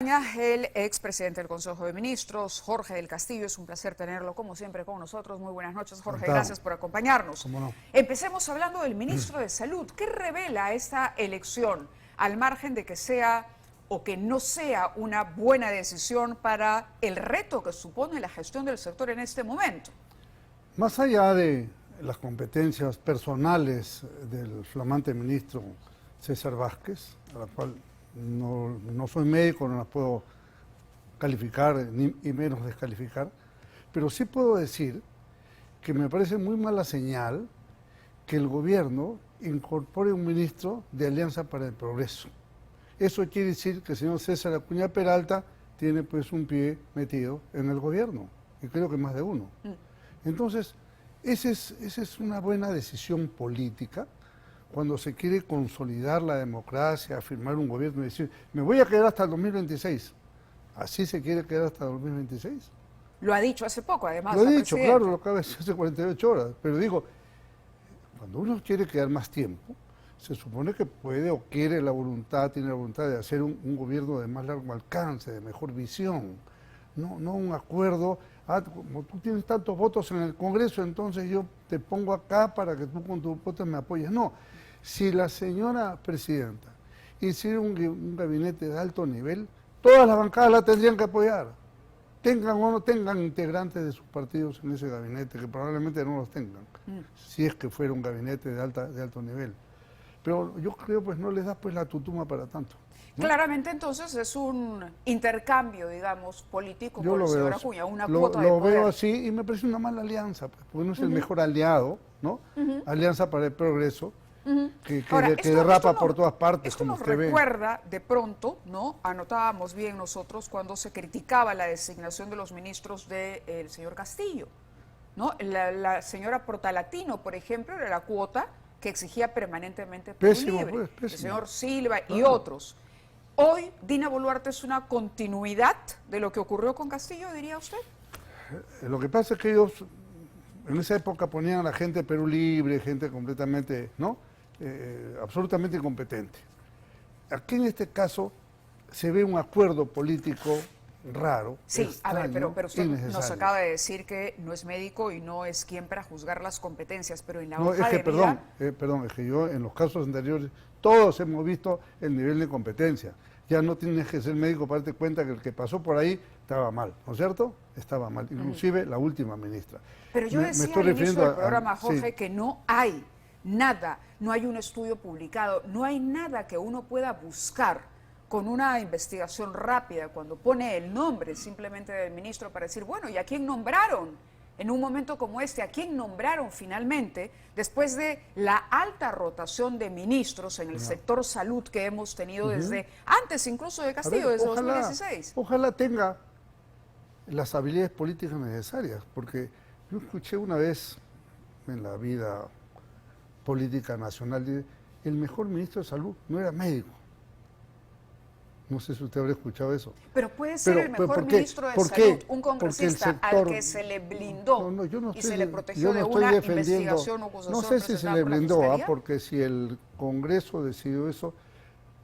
acompaña el expresidente del Consejo de Ministros, Jorge del Castillo. Es un placer tenerlo, como siempre, con nosotros. Muy buenas noches, Jorge. Gracias por acompañarnos. ¿Cómo no? Empecemos hablando del ministro de Salud. ¿Qué revela esta elección, al margen de que sea o que no sea una buena decisión para el reto que supone la gestión del sector en este momento? Más allá de las competencias personales del flamante ministro César Vázquez, a la cual no soy médico, no las puedo calificar y menos descalificar, pero sí puedo decir que me parece muy mala señal que el gobierno incorpore un ministro de Alianza para el Progreso. Eso quiere decir que el señor César Acuña Peralta tiene pues un pie metido en el gobierno, y creo que más de uno. Entonces, esa es una buena decisión política cuando se quiere consolidar la democracia, afirmar un gobierno y decir, me voy a quedar hasta el 2026. ¿Así se quiere quedar hasta el 2026? Lo ha dicho hace poco, además. Lo he dicho, claro, lo acaba de decir hace 48 horas. Pero digo, cuando uno quiere quedar más tiempo, se supone que puede o quiere la voluntad, tiene la voluntad de hacer un gobierno de más largo alcance, de mejor visión. No un acuerdo, como tú tienes tantos votos en el Congreso, entonces yo te pongo acá para que tú con tus votos me apoyes. No, si la señora presidenta hiciera un gabinete de alto nivel, todas las bancadas la tendrían que apoyar. Tengan o no tengan integrantes de sus partidos en ese gabinete, que probablemente no los tengan, si es que fuera un gabinete de alto nivel. Pero yo creo pues no les das pues la tutuma para tanto, ¿no? Claramente entonces es un intercambio, digamos, político Yo con el lo señor veo, Acuña, una cuota de lo poder. veo así y me parece una mala alianza, pues, porque no es el mejor aliado, ¿no? Alianza para el Progreso, que Ahora, derrapa por todas partes, esto como nos usted ve. recuerda de pronto, ¿no? Anotábamos bien nosotros cuando se criticaba la designación de los ministros del señor Castillo, ¿no? La señora Portalatino, por ejemplo, era la cuota que exigía permanentemente Perú Pésimo, Libre, pues, pésimo. el señor Silva y otros. Hoy, Dina Boluarte es una continuidad de lo que ocurrió con Castillo, diría usted. Lo que pasa es que ellos en esa época ponían a la gente de Perú Libre, gente completamente, ¿no? Absolutamente incompetente. Aquí en este caso se ve un acuerdo político raro, Sí, extraño, a ver, pero usted nos innecesario. acaba de decir que no es médico y no es quien para juzgar las competencias, pero en la No, hoja es que, de vida... perdón, es que yo en los casos anteriores todos hemos visto el nivel de competencia. Ya no tienes que ser médico para darte cuenta que el que pasó por ahí estaba mal, ¿no es cierto? Estaba mal, inclusive la última ministra. Pero yo decía al inicio del programa, Jorge, que no hay nada, no hay un estudio publicado, no hay nada que uno pueda buscar con una investigación rápida, cuando pone el nombre simplemente del ministro para decir, bueno, ¿y a quién nombraron? En un momento como este, ¿a quién nombraron finalmente después de la alta rotación de ministros en el sector salud que hemos tenido desde antes incluso de Castillo, desde 2016? Ojalá tenga las habilidades políticas necesarias, porque yo escuché una vez en la vida política nacional, el mejor ministro de salud no era médico. No sé si usted habrá escuchado eso. Pero puede ser el mejor ministro de Salud, un congresista al que se le blindó y se le protegió de una investigación o acusación. No sé si se le blindó, porque si el Congreso decidió eso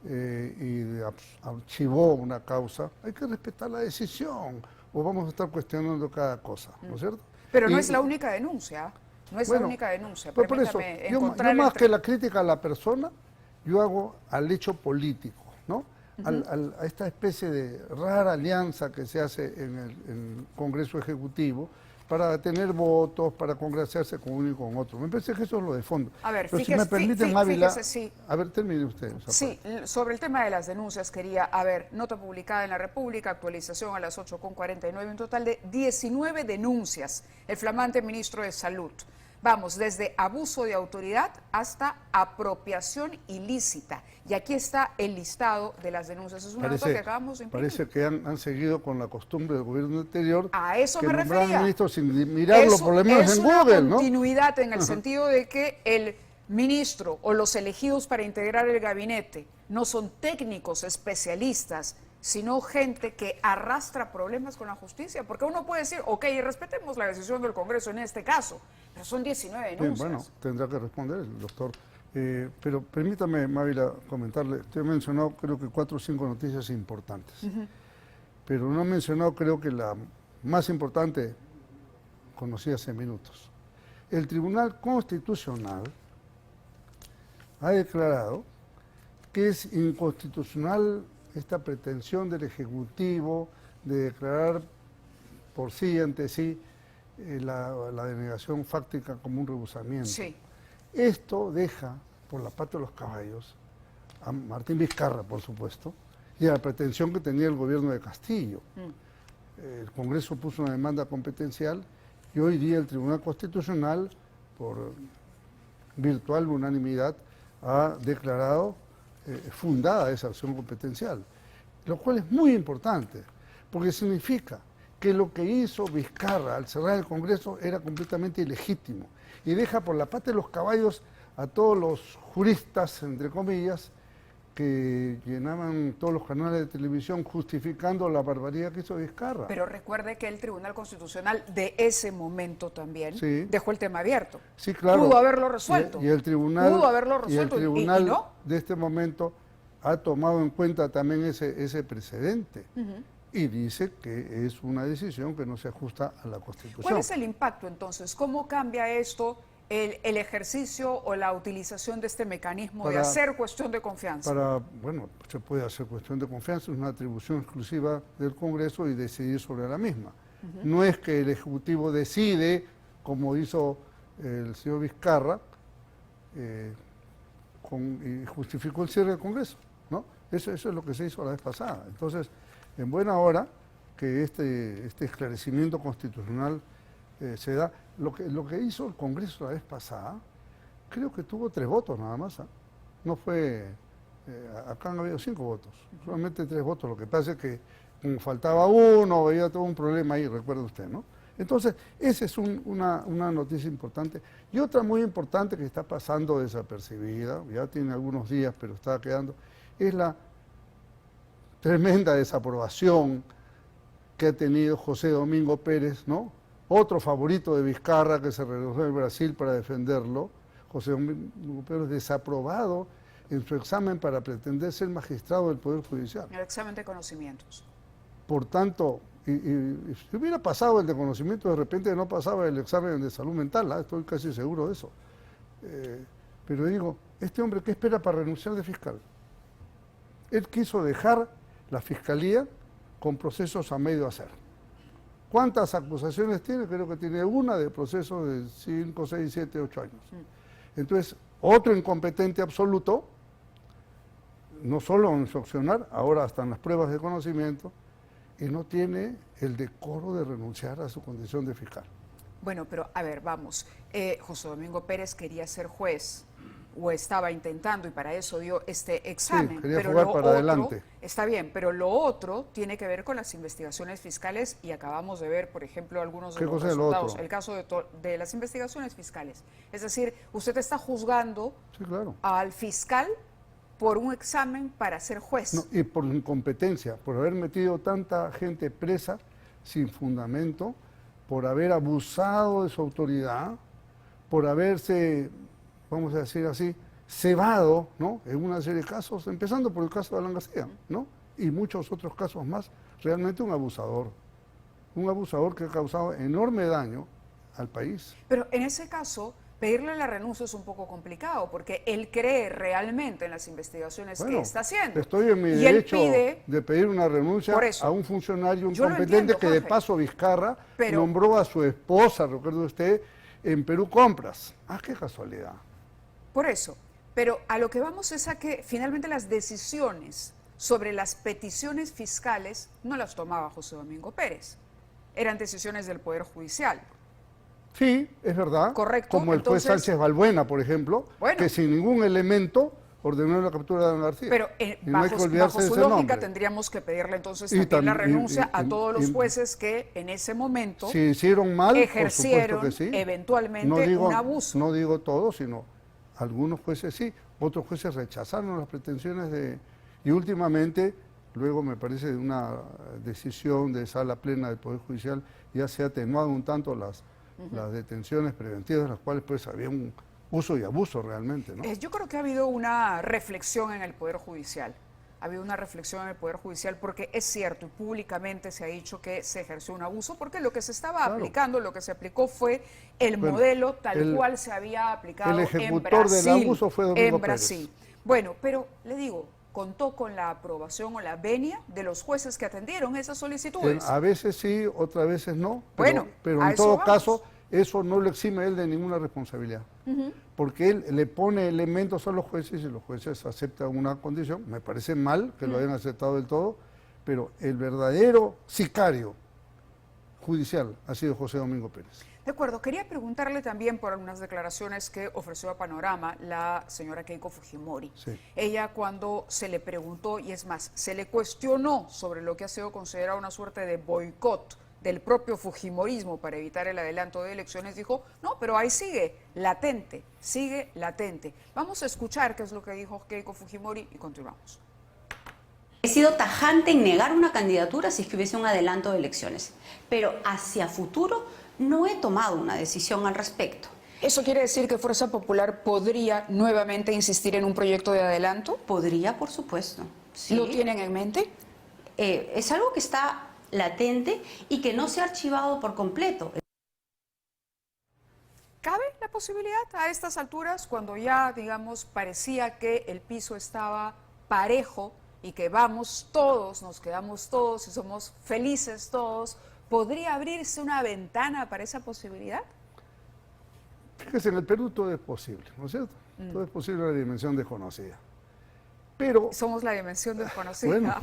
y archivó una causa, hay que respetar la decisión, o vamos a estar cuestionando cada cosa, ¿no es cierto? Pero no es la única denuncia, no es la única denuncia. Pero por eso, yo más que la crítica a la persona, yo hago al hecho político, ¿no? A esta especie de rara alianza que se hace en el Congreso Ejecutivo para tener votos, para congraciarse con uno y con otro. Me parece que eso es lo de fondo. A ver, pero fíjese, si me permiten, Ávila, sí. A ver, termine usted. Sí, sobre el tema de las denuncias quería, nota publicada en La República, actualización a las 8:49, un total de 19 denuncias. El flamante ministro de Salud. Vamos, desde abuso de autoridad hasta apropiación ilícita. Y aquí está el listado de las denuncias. Es una nota que acabamos de imprimir. Parece que han seguido con la costumbre del gobierno anterior. A eso que me refería. Ministros sin mirar los problemas en Google, ¿no? Es una continuidad en el sentido de que el ministro o los elegidos para integrar el gabinete no son técnicos especialistas, sino gente que arrastra problemas con la justicia. Porque uno puede decir, ok, respetemos la decisión del Congreso en este caso, pero son 19 denuncias. Bien, bueno, tendrá que responder el doctor. Pero permítame, Mávila, comentarle, usted ha mencionado creo que 4 o 5 noticias importantes. pero no ha mencionado, creo que la más importante, conocí hace minutos. El Tribunal Constitucional ha declarado que es inconstitucional esta pretensión del Ejecutivo de declarar por sí ante sí la denegación fáctica como un rehusamiento. Sí. Esto deja por la pata de los caballos a Martín Vizcarra, por supuesto, y a la pretensión que tenía el gobierno de Castillo. El Congreso puso una demanda competencial y hoy día el Tribunal Constitucional, por virtual unanimidad, ha declarado fundada esa acción competencial, lo cual es muy importante, porque significa que lo que hizo Vizcarra al cerrar el Congreso era completamente ilegítimo y deja por la pata de los caballos a todos los juristas, entre comillas, que llenaban todos los canales de televisión justificando la barbaridad que hizo Vizcarra. Pero recuerde que el Tribunal Constitucional de ese momento también dejó el tema abierto. Sí, claro. Pudo haberlo resuelto. Y el tribunal, pudo haberlo resuelto. Y el tribunal ¿Y no? de este momento ha tomado en cuenta también ese precedente. Y dice que es una decisión que no se ajusta a la Constitución. ¿Cuál es el impacto entonces? ¿Cómo cambia esto el ejercicio o la utilización de este mecanismo de hacer cuestión de confianza? Bueno, se puede hacer cuestión de confianza, es una atribución exclusiva del Congreso y decidir sobre la misma. No es que el Ejecutivo decide, como hizo el señor Vizcarra, y justificó el cierre del Congreso, ¿no? Eso es lo que se hizo la vez pasada. Entonces, en buena hora que este esclarecimiento constitucional se da. Lo que hizo el Congreso la vez pasada, creo que tuvo 3 votos nada más. No fue, acá han habido 5 votos, solamente 3 votos. Lo que pasa es que como faltaba uno, había todo un problema ahí, recuerda usted, ¿no? Entonces, esa es una noticia importante. Y otra muy importante que está pasando desapercibida, ya tiene algunos días, pero está quedando, es la tremenda desaprobación que ha tenido José Domingo Pérez, ¿no? Otro favorito de Vizcarra que se regresó de Brasil para defenderlo. José Domingo Pérez desaprobado en su examen para pretender ser magistrado del Poder Judicial. El examen de conocimientos. Por tanto, y si hubiera pasado el de conocimiento, de repente no pasaba el examen de salud mental, estoy casi seguro de eso. Pero digo, este hombre, ¿qué espera para renunciar de fiscal? Él quiso dejar la fiscalía con procesos a medio hacer. ¿Cuántas acusaciones tiene? Creo que tiene una de procesos de 5, 6, 7, 8 años. Entonces, otro incompetente absoluto, no solo en su accionar, ahora hasta en las pruebas de conocimiento, y no tiene el decoro de renunciar a su condición de fiscal. Bueno, pero a ver, vamos. José Domingo Pérez quería ser juez, o estaba intentando, y para eso dio este examen. Sí, quería pero jugar lo para otro, adelante. Está bien, pero lo otro tiene que ver con las investigaciones fiscales, y acabamos de ver, por ejemplo, algunos de los resultados. El caso de las investigaciones fiscales. Es decir, usted está juzgando al fiscal por un examen para ser juez. No, y por incompetencia, por haber metido tanta gente presa sin fundamento, por haber abusado de su autoridad, por haberse, vamos a decir así, cebado, ¿no?, en una serie de casos, empezando por el caso de Alan García, ¿no?, y muchos otros casos más. Realmente un abusador que ha causado enorme daño al país. Pero en ese caso, pedirle la renuncia es un poco complicado, porque él cree realmente en las investigaciones que está haciendo. Estoy en mi derecho de pedir una renuncia a un funcionario incompetente que de paso Vizcarra nombró a su esposa, recuerde usted, en Perú Compras. ¡Qué casualidad! Por eso, pero a lo que vamos es a que finalmente las decisiones sobre las peticiones fiscales no las tomaba José Domingo Pérez, eran decisiones del Poder Judicial. Sí, es verdad. Correcto. Como el juez Sánchez Balbuena, por ejemplo, que sin ningún elemento ordenó la captura de Alan García. Pero bajo su lógica tendríamos que pedirle entonces también la renuncia a todos los jueces que en ese momento hicieron mal, ejercieron por supuesto que sí. Eventualmente un abuso. No digo todos, sino algunos jueces sí, otros jueces rechazaron las pretensiones y últimamente, luego me parece de una decisión de sala plena del Poder Judicial, ya se ha atenuado un tanto las detenciones preventivas, en las cuales pues había un uso y abuso realmente, ¿no? Yo creo que ha habido una reflexión en el Poder Judicial ha habido una reflexión en el Poder Judicial, porque es cierto y públicamente se ha dicho que se ejerció un abuso, porque lo que se estaba aplicando, lo que se aplicó fue el modelo tal cual se había aplicado en Brasil. El ejecutor del abuso fue Domingo Pérez. Bueno, pero le digo, contó con la aprobación o la venia de los jueces que atendieron esas solicitudes. A veces sí, otras veces no, pero en todo caso eso no lo exime a él de ninguna responsabilidad. Porque él le pone elementos a los jueces y los jueces aceptan una condición. Me parece mal que lo hayan aceptado del todo, pero el verdadero sicario judicial ha sido José Domingo Pérez. De acuerdo, quería preguntarle también por algunas declaraciones que ofreció a Panorama la señora Keiko Fujimori. Sí. Ella, cuando se le preguntó, y es más, se le cuestionó sobre lo que ha sido considerado una suerte de boicot del propio fujimorismo para evitar el adelanto de elecciones, dijo, no, pero ahí sigue latente, sigue latente. Vamos a escuchar qué es lo que dijo Keiko Fujimori y continuamos. He sido tajante en negar una candidatura si es que hubiese un adelanto de elecciones, pero hacia futuro no he tomado una decisión al respecto. ¿Eso quiere decir que Fuerza Popular podría nuevamente insistir en un proyecto de adelanto? Podría, por supuesto. Sí. ¿Lo tienen en mente? Es algo que está latente y que no se ha archivado por completo. ¿Cabe la posibilidad a estas alturas, cuando ya, digamos, parecía que el piso estaba parejo y que vamos todos, nos quedamos todos y somos felices todos, podría abrirse una ventana para esa posibilidad? Fíjese, en el Perú todo es posible, ¿no es cierto? Todo es posible en la dimensión desconocida. Pero somos la dimensión desconocida. Bueno,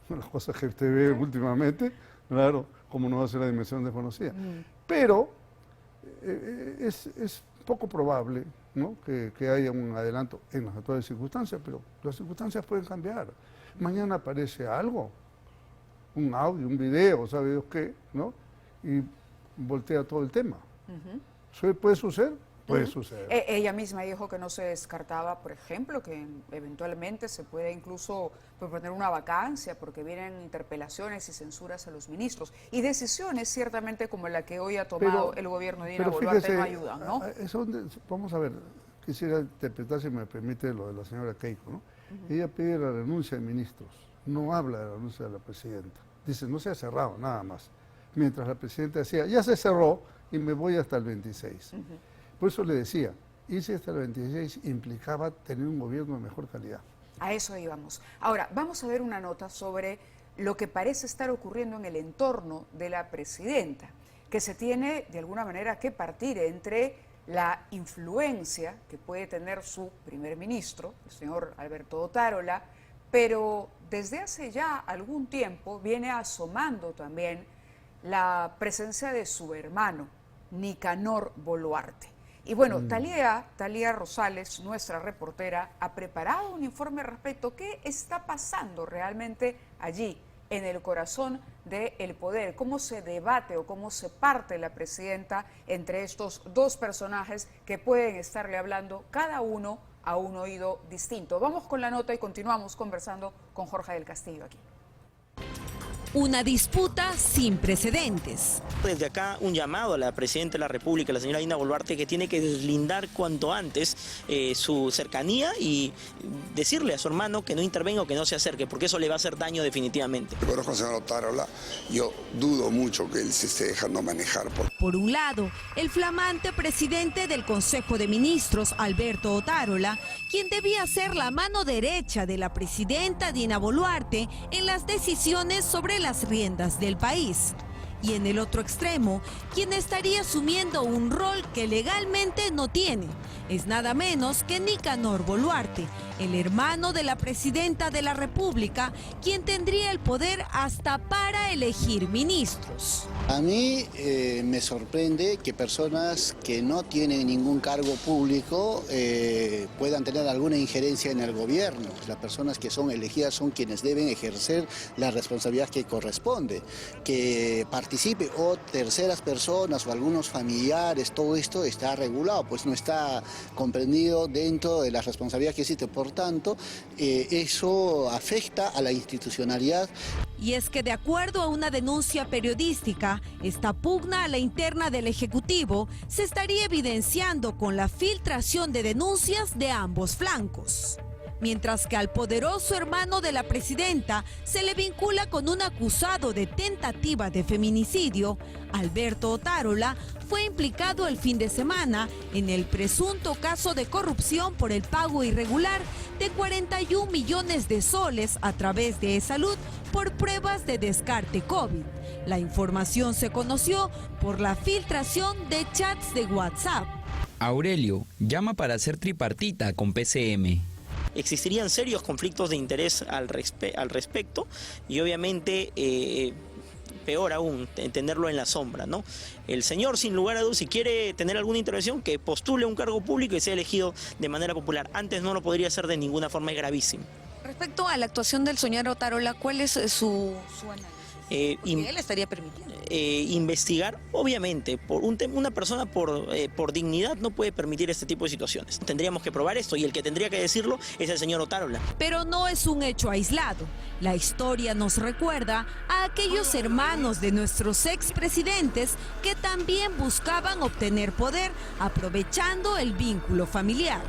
las cosas que usted ve últimamente, claro, como no va a ser la dimensión desconocida. Pero es poco probable, ¿no?, que haya un adelanto en las actuales circunstancias, pero las circunstancias pueden cambiar. Mañana aparece algo, un audio, un video, ¿sabe Dios qué?, ¿no?, y voltea todo el tema. ¿Puede suceder? Puede suceder. Ella misma dijo que no se descartaba, por ejemplo, que eventualmente se puede incluso proponer una vacancia porque vienen interpelaciones y censuras a los ministros. Y decisiones, ciertamente, como la que hoy ha tomado el gobierno de Dina Boluarte, no ayudan, ¿no? Vamos a ver, quisiera interpretar, si me permite, lo de la señora Keiko, ¿no? Ella pide la renuncia de ministros, no habla de la renuncia de la presidenta. Dice, no se ha cerrado, nada más. Mientras la presidenta decía, ya se cerró y me voy hasta el 26. Por eso le decía, irse hasta el 26 implicaba tener un gobierno de mejor calidad. A eso íbamos. Ahora, vamos a ver una nota sobre lo que parece estar ocurriendo en el entorno de la presidenta, que se tiene de alguna manera que partir entre la influencia que puede tener su primer ministro, el señor Alberto Otárola, pero desde hace ya algún tiempo viene asomando también la presencia de su hermano, Nicanor Boluarte. Y bueno, Talía Rosales, nuestra reportera, ha preparado un informe respecto a qué está pasando realmente allí, en el corazón del poder, cómo se debate o cómo se parte la presidenta entre estos dos personajes que pueden estarle hablando cada uno a un oído distinto. Vamos con la nota y continuamos conversando con Jorge del Castillo aquí. Una disputa sin precedentes. Desde acá un llamado a la Presidenta de la República, la señora Dina Boluarte, que tiene que deslindar cuanto antes su cercanía y decirle a su hermano que no intervenga o que no se acerque, porque eso le va a hacer daño definitivamente. Conozco al señor Otárola, yo dudo mucho que él se esté dejando manejar. Por un lado, el flamante presidente del Consejo de Ministros, Alberto Otárola, quien debía ser la mano derecha de la presidenta Dina Boluarte en las decisiones sobre las riendas del país. Y en el otro extremo, quien estaría asumiendo un rol que legalmente no tiene, es nada menos que Nicanor Boluarte, el hermano de la presidenta de la República, quien tendría el poder hasta para elegir ministros. A mí me sorprende que personas que no tienen ningún cargo público puedan tener alguna injerencia en el gobierno. Las personas que son elegidas son quienes deben ejercer la responsabilidad que corresponde. Que participe o terceras personas o algunos familiares, todo esto está regulado, pues no está comprendido dentro de la responsabilidad que existe. Por tanto, eso afecta a la institucionalidad. Y es que de acuerdo a una denuncia periodística, esta pugna a la interna del Ejecutivo se estaría evidenciando con la filtración de denuncias de ambos flancos. Mientras que al poderoso hermano de la presidenta se le vincula con un acusado de tentativa de feminicidio, Alberto Otárola fue implicado el fin de semana en el presunto caso de corrupción por el pago irregular de 41 millones de soles a través de E-Salud por pruebas de descarte COVID. La información se conoció por la filtración de chats de WhatsApp. Aurelio llama para hacer tripartita con PCM. Existirían serios conflictos de interés al respecto y obviamente peor aún, tenerlo en la sombra, ¿no? El señor, sin lugar a dudas, si quiere tener alguna intervención, que postule un cargo público y sea elegido de manera popular. Antes no lo podría hacer de ninguna forma, es gravísimo. Respecto a la actuación del señor Otárola, ¿cuál es su análisis? ¿Qué le estaría permitiendo? Investigar, obviamente, una persona por dignidad no puede permitir este tipo de situaciones. Tendríamos que probar esto y el que tendría que decirlo es el señor Otárola. Pero no es un hecho aislado. La historia nos recuerda a aquellos hermanos de nuestros expresidentes que también buscaban obtener poder aprovechando el vínculo familiar.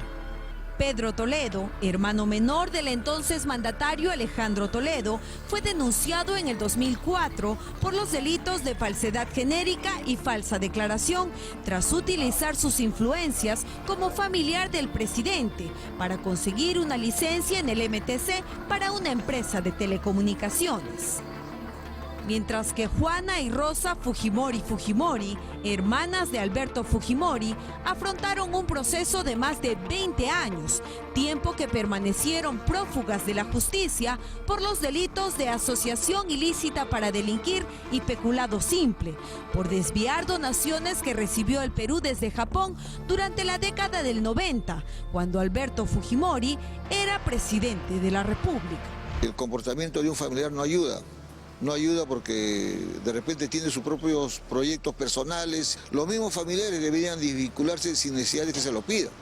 Pedro Toledo, hermano menor del entonces mandatario Alejandro Toledo, fue denunciado en el 2004 por los delitos de falsedad genérica y falsa declaración, tras utilizar sus influencias como familiar del presidente para conseguir una licencia en el MTC para una empresa de telecomunicaciones. Mientras que Juana y Rosa Fujimori, hermanas de Alberto Fujimori, afrontaron un proceso de más de 20 años, tiempo que permanecieron prófugas de la justicia por los delitos de asociación ilícita para delinquir y peculado simple, por desviar donaciones que recibió el Perú desde Japón durante la década del 90, cuando Alberto Fujimori era presidente de la República. El comportamiento de un familiar no ayuda. No ayuda porque de repente tiene sus propios proyectos personales. Los mismos familiares deberían vincularse sin necesidad de que se lo pidan.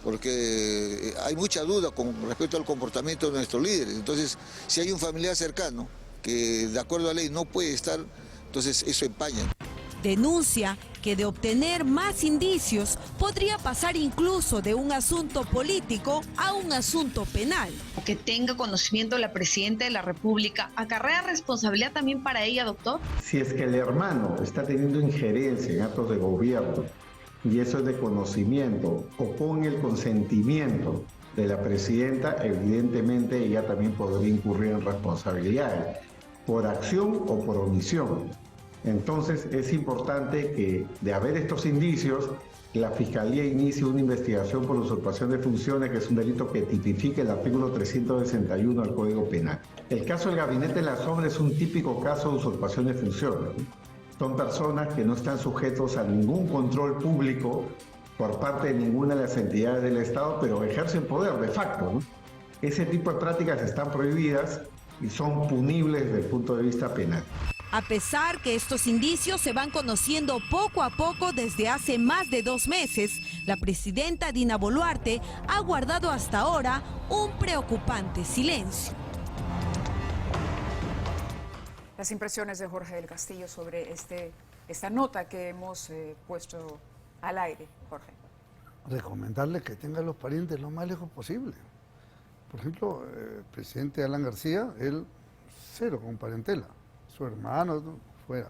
Porque hay mucha duda con respecto al comportamiento de nuestros líderes. Entonces, si hay un familiar cercano que de acuerdo a la ley no puede estar, entonces eso empaña. Denuncia que de obtener más indicios podría pasar incluso de un asunto político a un asunto penal. Que tenga conocimiento la Presidenta de la República, ¿acarrea responsabilidad también para ella, doctor? Si es que el hermano está teniendo injerencia en actos de gobierno y eso es de conocimiento o con el consentimiento de la Presidenta, evidentemente ella también podría incurrir en responsabilidades por acción o por omisión. Entonces es importante que, de haber estos indicios, la Fiscalía inicie una investigación por usurpación de funciones, que es un delito que tipifica el artículo 361 del Código Penal. El caso del Gabinete de la Sombra es un típico caso de usurpación de funciones. Son personas que no están sujetos a ningún control público por parte de ninguna de las entidades del Estado, pero ejercen poder de facto, ¿no? Ese tipo de prácticas están prohibidas y son punibles desde el punto de vista penal. A pesar que estos indicios se van conociendo poco a poco desde hace más de 2 meses, la presidenta Dina Boluarte ha guardado hasta ahora un preocupante silencio. Las impresiones de Jorge del Castillo sobre esta nota que hemos puesto al aire, Jorge. Recomendarle que tenga a los parientes lo más lejos posible. Por ejemplo, el presidente Alan García, él cero con parentela. Su hermano, fuera.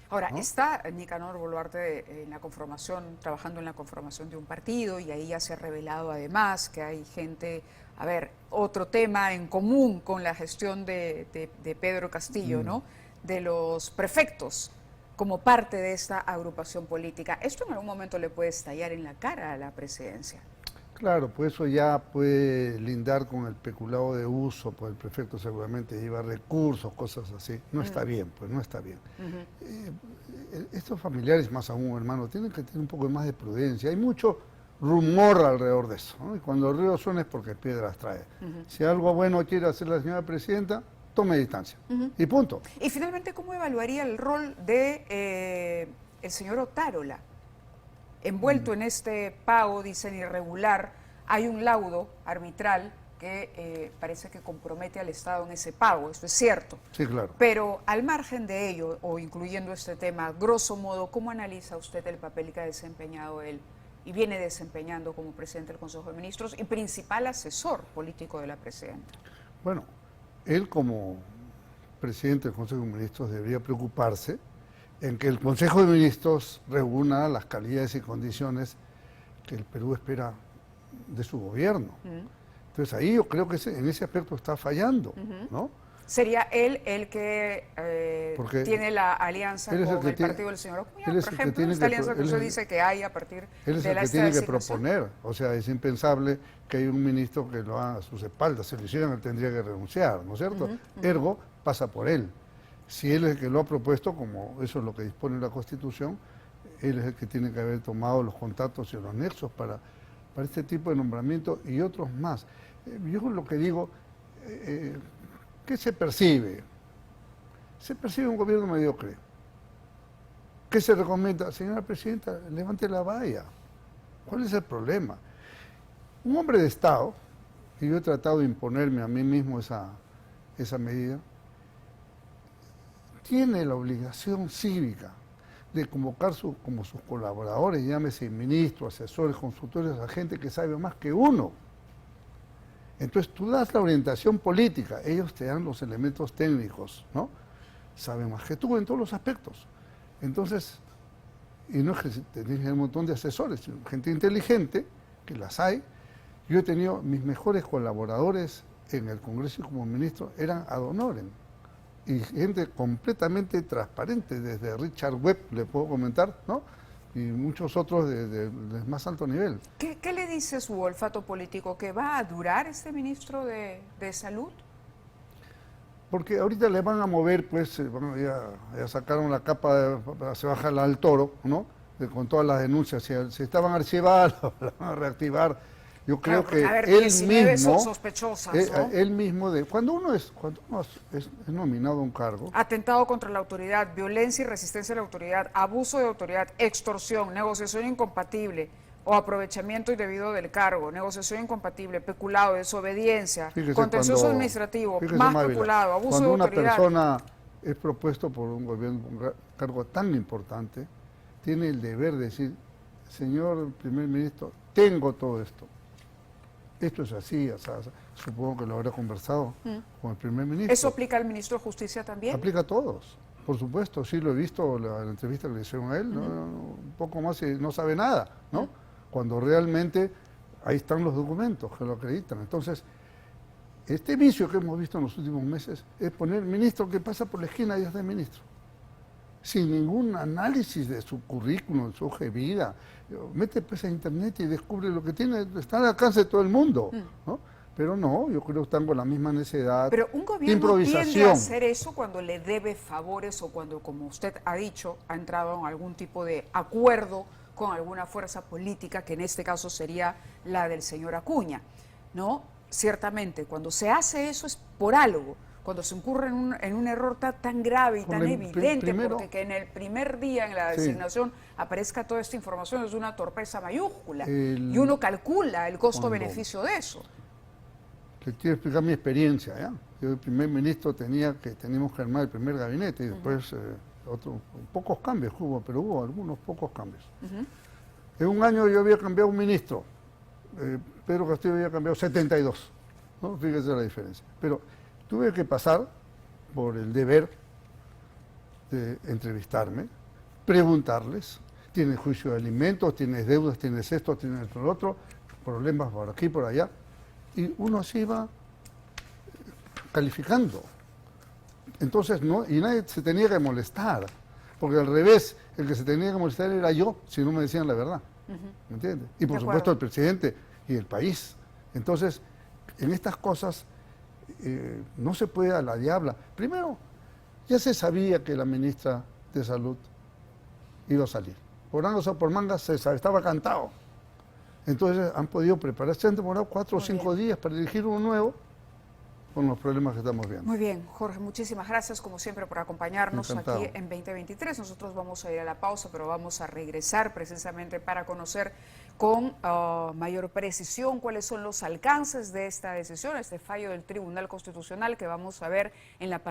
Ahora, ¿no? Está Nicanor Boluarte en la conformación, trabajando en la conformación de un partido, y ahí ya se ha revelado además que hay gente, otro tema en común con la gestión de Pedro Castillo, ¿no? De los prefectos como parte de esta agrupación política. ¿Esto en algún momento le puede estallar en la cara a la presidencia? Claro, pues eso ya puede lindar con el peculado de uso, pues el prefecto seguramente lleva recursos, cosas así. No está bien, pues no está bien. Estos familiares, más aún, hermano, tienen que tener un poco más de prudencia. Hay mucho rumor alrededor de eso, ¿no? Y cuando el río suena es porque piedras trae. Si algo bueno quiere hacer la señora presidenta, tome distancia. Y punto. Y finalmente, ¿cómo evaluaría el rol de el señor Otárola? Envuelto en este pago, dicen, irregular, hay un laudo arbitral que parece que compromete al Estado en ese pago, esto es cierto. Sí, claro. Pero al margen de ello, o incluyendo este tema, grosso modo, ¿cómo analiza usted el papel que ha desempeñado él y viene desempeñando como presidente del Consejo de Ministros y principal asesor político de la presidenta. Bueno, él como presidente del Consejo de Ministros debería preocuparse en que el Consejo de Ministros reúna las calidades y condiciones que el Perú espera de su gobierno. Entonces ahí yo creo que en ese aspecto está fallando, ¿no? ¿Sería él el que tiene la alianza con el partido del señor Acuña, por ejemplo? Esta alianza que usted dice que hay a partir de la Él es el que tiene que proponer. O sea, es impensable que haya un ministro que lo haga a sus espaldas. Si lo hicieran, él tendría que renunciar, ¿no es cierto? Ergo, pasa por él. Si él es el que lo ha propuesto, como eso es lo que dispone la Constitución, él es el que tiene que haber tomado los contactos y los nexos para este tipo de nombramiento y otros más. Yo lo que digo... ¿qué se percibe? Se percibe un gobierno mediocre. ¿Qué se recomienda? Señora Presidenta, levante la valla. ¿Cuál es el problema? Un hombre de Estado, y yo he tratado de imponerme a mí mismo esa medida, tiene la obligación cívica de convocar como sus colaboradores, llámese ministros, asesores, consultores, a gente que sabe más que uno. Entonces tú das la orientación política, ellos te dan los elementos técnicos, ¿no? Saben más que tú en todos los aspectos. Entonces, y no es que tenés un montón de asesores, sino gente inteligente, que las hay. Yo he tenido mis mejores colaboradores en el Congreso y como ministro, eran ad honorem. Y gente completamente transparente, desde Richard Webb, le puedo comentar, ¿no? Y muchos otros de más alto nivel. ¿Qué le dice su olfato político? ¿Que va a durar este ministro de Salud? Porque ahorita le van a mover, pues, ya sacaron la capa, se baja al toro, ¿no? Con todas las denuncias. Si estaban archivadas, la van a reactivar. Yo creo que él mismo, son sospechosas, ¿no? Él mismo, cuando uno es nominado a un cargo. Atentado contra la autoridad, violencia y resistencia a la autoridad, abuso de autoridad, extorsión, negociación incompatible o aprovechamiento indebido del cargo, negociación incompatible, peculado, desobediencia, contencioso administrativo, más peculado, abuso de autoridad. Cuando una persona es propuesto por un gobierno, un cargo tan importante, tiene el deber de decir, señor primer ministro, tengo todo esto. Esto es así, supongo que lo habrá conversado con el primer ministro. ¿Eso aplica al ministro de Justicia también? Aplica a todos, por supuesto, sí lo he visto, la entrevista que le hicieron a él, un poco más y no sabe nada, ¿no? Cuando realmente ahí están los documentos que lo acreditan. Entonces, este vicio que hemos visto en los últimos meses es poner ministro que pasa por la esquina y es de ministro, sin ningún análisis de su currículum, de su hoja de vida. Mete pues a internet y descubre lo que tiene, está al alcance de todo el mundo, ¿no? Pero no, yo creo que están con la misma necedad. Pero un gobierno tiende a hacer eso cuando le debe favores o cuando, como usted ha dicho, ha entrado en algún tipo de acuerdo con alguna fuerza política, que en este caso sería la del señor Acuña, ¿no? Ciertamente, cuando se hace eso es por algo. Cuando se incurre en un error tan grave y tan evidente, porque que en el primer día en la designación aparezca toda esta información es una torpeza mayúscula y uno calcula el costo-beneficio de eso. Le quiero explicar mi experiencia, ¿ya? Yo, el primer ministro, teníamos que armar el primer gabinete y después pocos cambios hubo, pero hubo algunos pocos cambios. En un año yo había cambiado un ministro, Pedro Castillo había cambiado 72, ¿no? Fíjese la diferencia. Pero tuve que pasar por el deber de entrevistarme, preguntarles, ¿tienes juicio de alimentos, tienes deudas, tienes esto, tienes lo otro, problemas por aquí, por allá? Y uno se iba calificando. Entonces, y nadie se tenía que molestar, porque al revés, el que se tenía que molestar era yo, si no me decían la verdad. ¿Me entiendes? Y por supuesto el presidente y el país. Entonces, en estas cosas no se puede a la diabla. Primero, ya se sabía que la ministra de Salud iba a salir. Por angas o por mangas se sabe, estaba cantado. Entonces han podido prepararse, han demorado 4 o 5 días para elegir uno nuevo con los problemas que estamos viendo. Muy bien, Jorge, muchísimas gracias como siempre por acompañarnos aquí en 2023. Nosotros vamos a ir a la pausa, pero vamos a regresar precisamente para conocer con mayor precisión cuáles son los alcances de esta decisión, este fallo del Tribunal Constitucional que vamos a ver en la